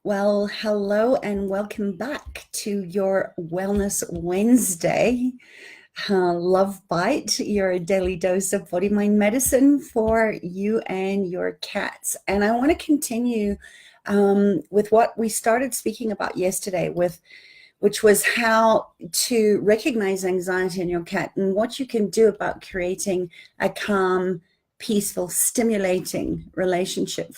Well, hello and welcome back to your Wellness Wednesday. Love Bite, your daily dose of body mind medicine for you and your cats. And I want to continue with what we started speaking about yesterday, which was how to recognize anxiety in your cat and what you can do about creating a calm, peaceful, stimulating relationship,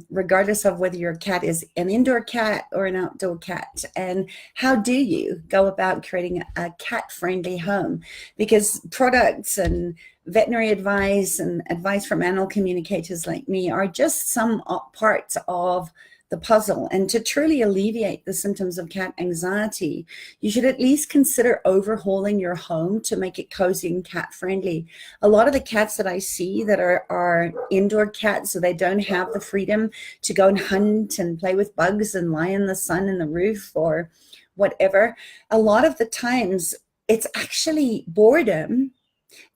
regardless of whether your cat is an indoor cat or an outdoor cat. And how do you go about creating a cat-friendly home? Because products and veterinary advice and advice from animal communicators like me are just some parts of the puzzle. And to truly alleviate the symptoms of cat anxiety, you should at least consider overhauling your home to make it cozy and cat friendly. A lot of the cats that I see that are indoor cats, so they don't have the freedom to go and hunt and play with bugs and lie in the sun in the roof or whatever, a lot of the times it's actually boredom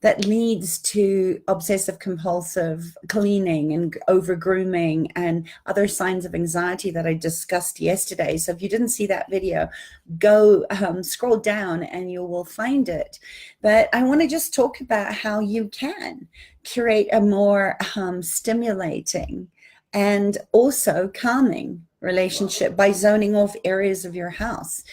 that leads to obsessive compulsive cleaning and over grooming and other signs of anxiety that I discussed yesterday. So if you didn't see that video, go scroll down and you will find it. But I want to just talk about how you can create a more stimulating and also calming relationship by zoning off areas of your house.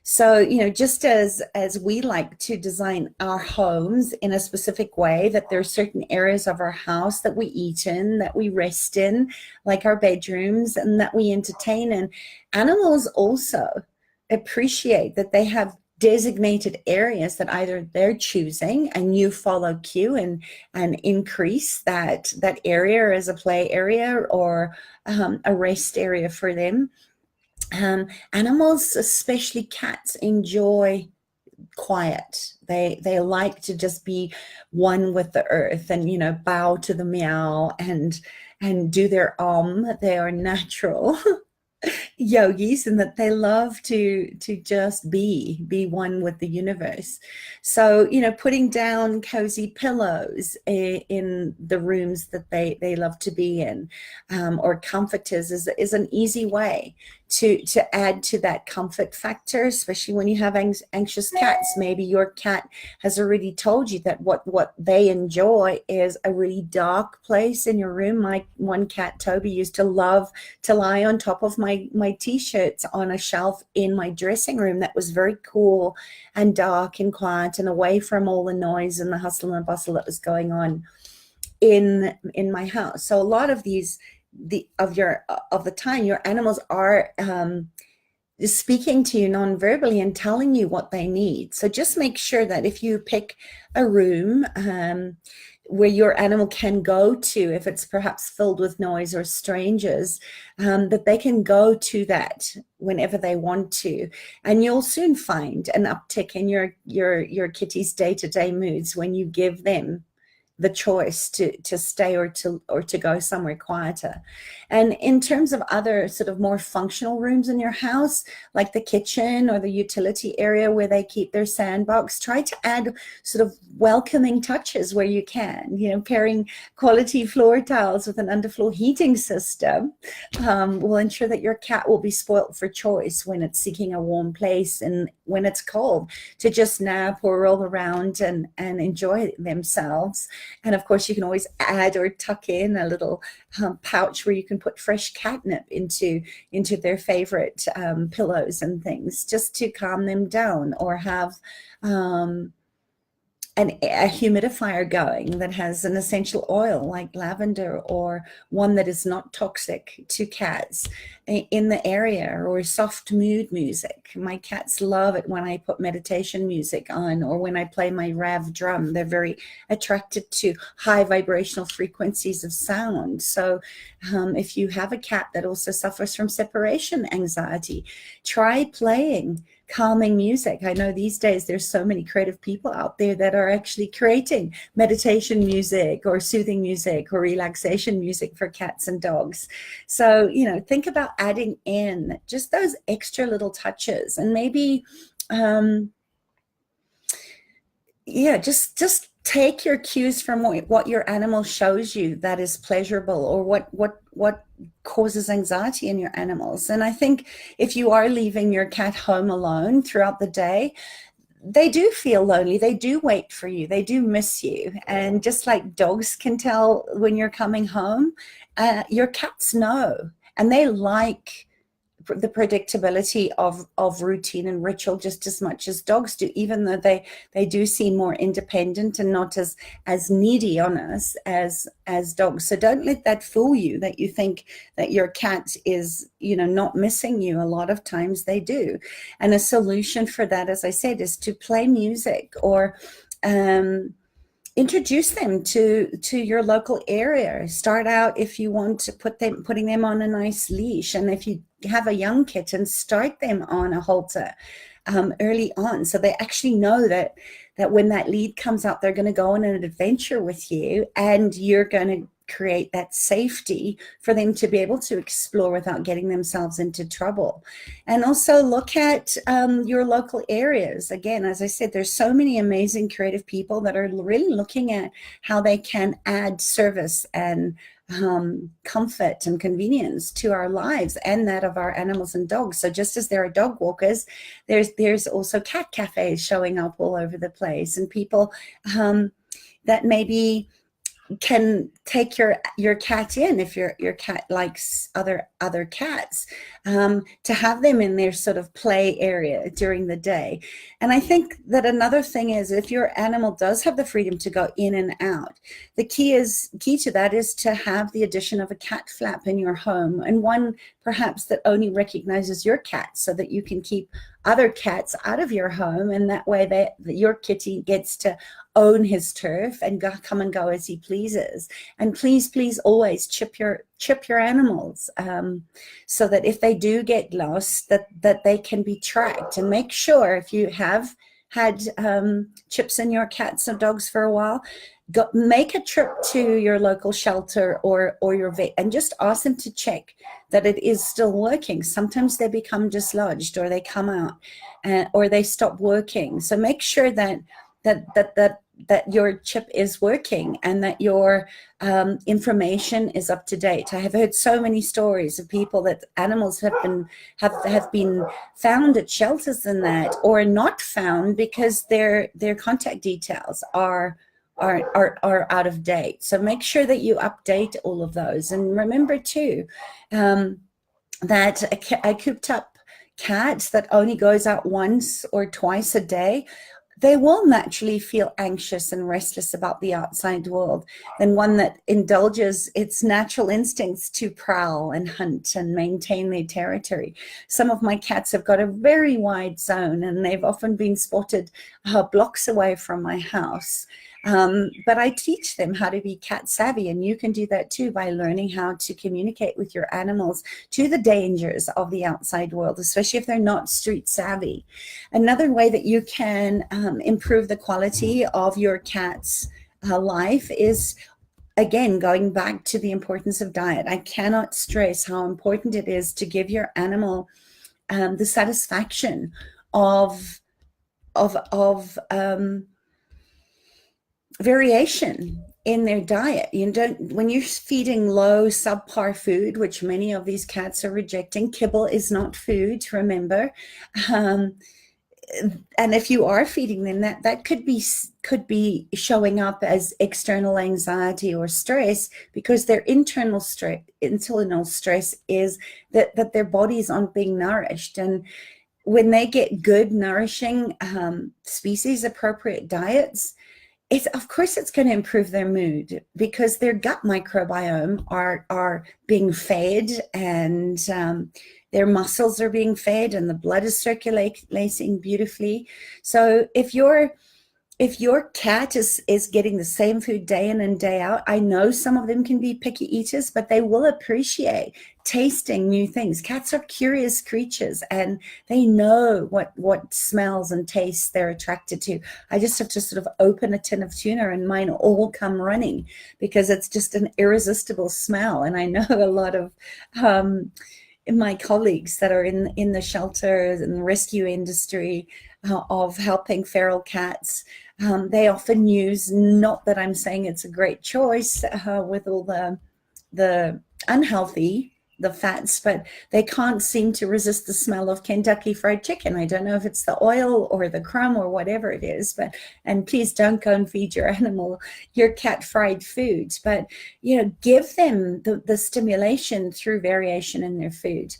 So, just as we like to design our homes in a specific way, that there are certain areas of our house that we eat in, that we rest in, like our bedrooms, and that we entertain in. Animals also appreciate that they have designated areas that either they're choosing and you follow cue and increase that area as a play area or a rest area for them. Animals, especially cats, enjoy quiet. They like to just be one with the earth and bow to the meow and do their They are natural yogis, and that they love to just be one with the universe. So putting down cozy pillows in the rooms that they love to be in, or comforters is an easy way to add to that comfort factor, especially when you have anxious cats. Maybe your cat has already told you that what they enjoy is a really dark place in your room. My one cat, Toby, used to love to lie on top of my t-shirts on a shelf in my dressing room that was very cool and dark and quiet and away from all the noise and the hustle and bustle that was going on in my house. So a lot of the time your animals are speaking to you non-verbally and telling you what they need. So just make sure that if you pick a room where your animal can go to, if it's perhaps filled with noise or strangers, that they can go to that whenever they want to. And you'll soon find an uptick in your kitty's day-to-day moods when you give them the choice to stay or to go somewhere quieter. And in terms of other sort of more functional rooms in your house, like the kitchen or the utility area where they keep their sandbox, try to add sort of welcoming touches where you can. Pairing quality floor tiles with an underfloor heating system will ensure that your cat will be spoilt for choice when it's seeking a warm place and when it's cold, to just nap or roll around and enjoy themselves. And of course, you can always add or tuck in a little pouch where you can put fresh catnip into their favorite pillows and things, just to calm them down, or have a humidifier going that has an essential oil like lavender, or one that is not toxic to cats in the area, or soft mood music. My cats love it when I put meditation music on, or when I play my Rav drum. They're very attracted to high vibrational frequencies of sound. So if you have a cat that also suffers from separation anxiety, try playing calming music. I know these days there's so many creative people out there that are actually creating meditation music or soothing music or relaxation music for cats and dogs. So, think about adding in just those extra little touches, and maybe, just take your cues from what your animal shows you that is pleasurable, or what causes anxiety in your animals. And I think if you are leaving your cat home alone throughout the day, they do feel lonely. They do wait for you. They do miss you. And just like dogs can tell when you're coming home, your cats know, and they like the predictability of routine and ritual just as much as dogs do, even though they do seem more independent and not as needy on us as dogs. So don't let that fool you, that you think that your cat is, not missing you. A lot of times they do. And a solution for that, as I said, is to play music or introduce them to your local area. Start out, if you want, to putting them on a nice leash, and if you have a young kitten, start them on a halter early on, so they actually know that when that lead comes out, they're going to go on an adventure with you, and you're going to create that safety for them to be able to explore without getting themselves into trouble. And also look at your local areas. Again, as I said, there's so many amazing creative people that are really looking at how they can add service and comfort and convenience to our lives and that of our animals and dogs. So just as there are dog walkers, there's also cat cafes showing up all over the place, and people that maybe can take your cat in, if your cat likes other cats, to have them in their sort of play area during the day. And I think that another thing is, if your animal does have the freedom to go in and out, the key to that is to have the addition of a cat flap in your home, and one perhaps that only recognizes your cat, so that you can keep other cats out of your home, and that way your kitty gets to own his turf and come and go as he pleases. And please always chip your animals, so that if they do get lost, that they can be tracked. And make sure, if you have had chips in your cats or dogs for a while, make a trip to your local shelter or your vet, and just ask them to check that it is still working. Sometimes they become dislodged, or they come out, or they stop working. So make sure that your chip is working, and that your information is up to date. I have heard so many stories of people that animals have been found at shelters and that, or not found because their contact details are out of date. So make sure that you update all of those. And remember too, that a cooped up cat that only goes out once or twice a day, they will naturally feel anxious and restless about the outside world than one that indulges its natural instincts to prowl and hunt and maintain their territory. Some of my cats have got a very wide zone, and they've often been spotted blocks away from my house. But I teach them how to be cat savvy, and you can do that too by learning how to communicate with your animals to the dangers of the outside world, especially if they're not street savvy. Another way that you can improve the quality of your cat's life is, again, going back to the importance of diet. I cannot stress how important it is to give your animal the satisfaction of variation in their diet. When you're feeding low subpar food, which many of these cats are rejecting, kibble is not food, remember. And if you are feeding them that could be showing up as external anxiety or stress, because their internal stress is that their bodies aren't being nourished. And when they get good, nourishing, species appropriate diets, of course it's going to improve their mood, because their gut microbiome are being fed, and their muscles are being fed, and the blood is circulating beautifully. So if your cat is getting the same food day in and day out, I know some of them can be picky eaters, but they will appreciate tasting new things. Cats are curious creatures, and they know what smells and tastes they're attracted to. I just have to sort of open a tin of tuna and mine all come running, because it's just an irresistible smell. And I know a lot of my colleagues that are in the shelters and the rescue industry of helping feral cats, they often use, not that I'm saying it's a great choice with all the unhealthy, the fats, but they can't seem to resist the smell of Kentucky Fried Chicken. I don't know if it's the oil or the crumb or whatever it is, but, and please don't go and feed your animal, your cat, fried foods, but, give them the stimulation through variation in their food.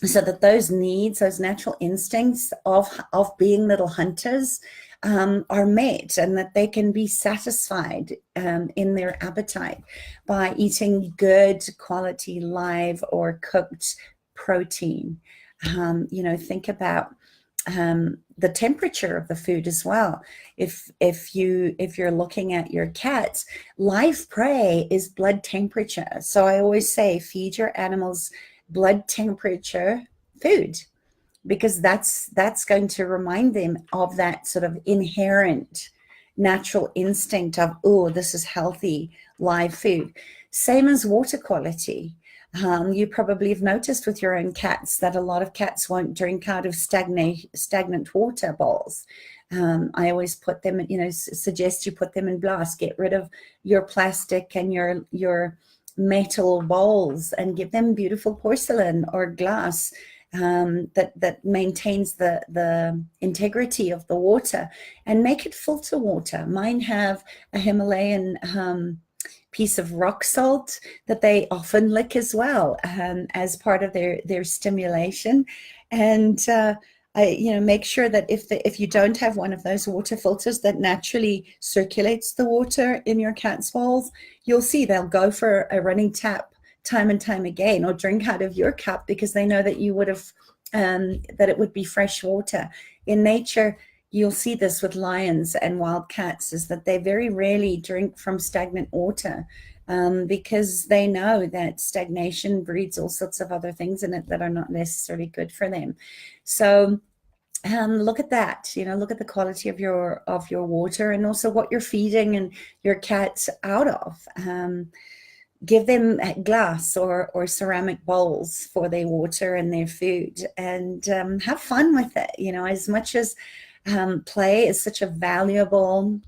So that those needs, those natural instincts of being little hunters, are met, and that they can be satisfied in their appetite by eating good quality live or cooked protein. Think about the temperature of the food as well. If you're looking at your cats, live prey is blood temperature. So I always say, feed your animals blood temperature food, because that's going to remind them of that sort of inherent natural instinct of, oh, this is healthy live food. Same as water quality. You probably have noticed with your own cats that a lot of cats won't drink out of stagnant water bowls. I always put them, suggest you put them in glass. Get rid of your plastic and your metal bowls and give them beautiful porcelain or glass that maintains the integrity of the water, and make it filter water. Mine have a Himalayan piece of rock salt that they often lick as well, as part of their stimulation. And I make sure that if you don't have one of those water filters that naturally circulates the water in your cat's bowls, you'll see they'll go for a running tap time and time again, or drink out of your cup, because they know that you would have that it would be fresh water. In nature, you'll see this with lions and wild cats, is that they very rarely drink from stagnant water, because they know that stagnation breeds all sorts of other things in it that are not necessarily good for them. So look at that, look at the quality of your water, and also what you're feeding and your cats out of. Give them glass or ceramic bowls for their water and their food, and have fun with it. As much as play is such a valuable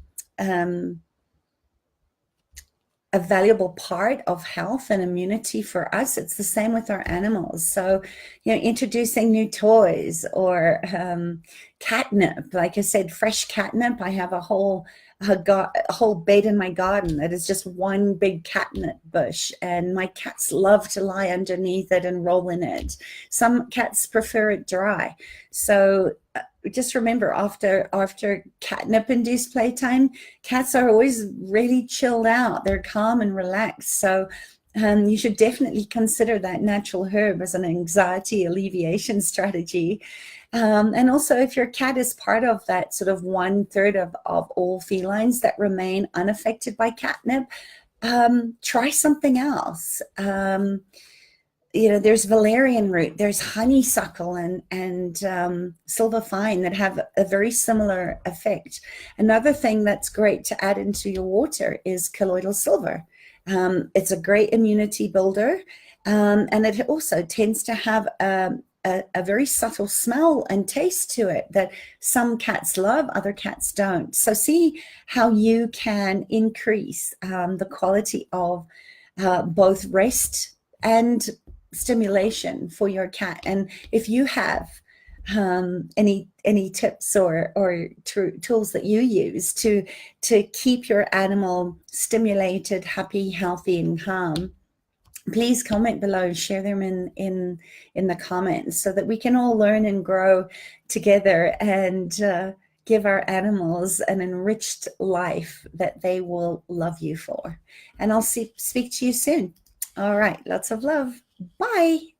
part of health and immunity for us, it's the same with our animals. So, introducing new toys, or catnip. Like I said, fresh catnip. I have a whole bed in my garden that is just one big catnip bush, and my cats love to lie underneath it and roll in it. Some cats prefer it dry. So just remember, after catnip-induced playtime, cats are always really chilled out. They're calm and relaxed. So you should definitely consider that natural herb as an anxiety alleviation strategy. And also, if your cat is part of that sort of 1/3 of all felines that remain unaffected by catnip, try something else. There's valerian root, there's honeysuckle, and silver fine that have a very similar effect. Another thing that's great to add into your water is colloidal silver. It's a great immunity builder, and it also tends to have a very subtle smell and taste to it that some cats love, other cats don't. So see how you can increase the quality of both rest and stimulation for your cat. And if you have any tips or tools that you use to keep your animal stimulated, happy, healthy, and calm, please comment below, share them in the comments, so that we can all learn and grow together, and give our animals an enriched life that they will love you for. And I'll speak to you soon. All right, lots of love. Bye.